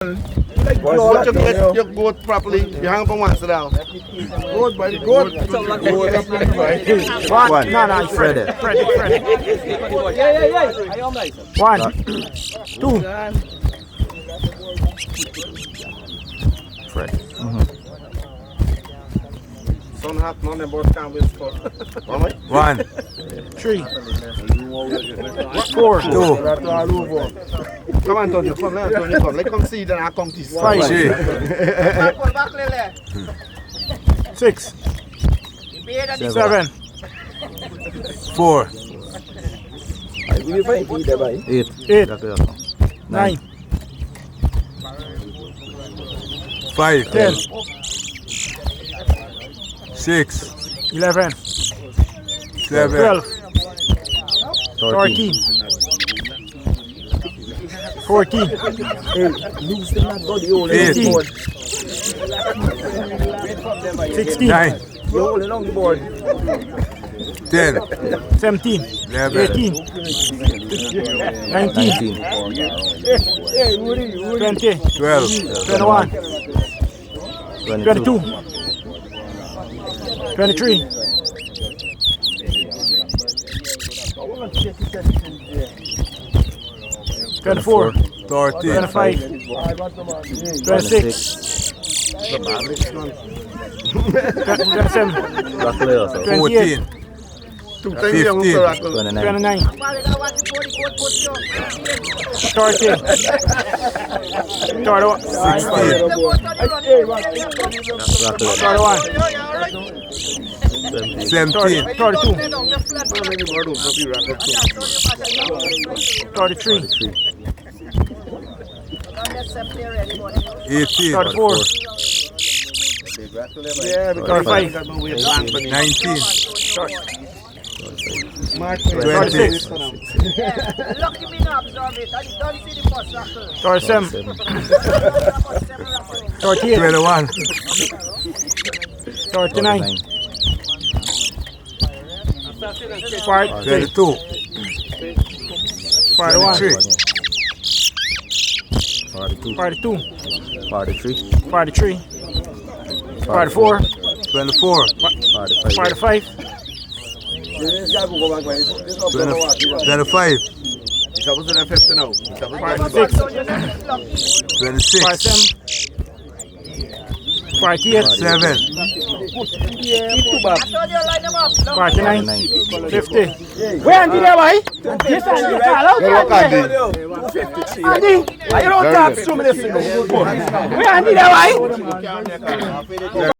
Watch your goat properly. You hang up on one, sit down. Goat, buddy, goat. One. No, Freddy. One. Two. Fred. Sun hot, none of both can't wait for. One. Three. Four. Two. Come on, Tony, come, let's come see, then I come to see. Five. Three. Six. Seven. Four. Eight. Eight. Nine. 5. 10. 6. 11. 7. 12. 13. 14. 15. 16. 9. 10. 17. 11. 18. 19. 20. 12. 21. 22. 23. 24. 13. 25. 26. 27. 28. 14. 15. 29. 30. 31. 17. 32. 33. 18. 34. Yeah, because 35. 19. 36. 37. 38. 21. 39. 40. 22. 41. 23. 42. 43. 43. 44. 24. 45. 25. Double to that 50 now. 46. 26. 47. 48. 7. 49. 50. Where Andy there, boy? Yes, Andy. Andy, I don't talk so many things. Where Andy there, boy?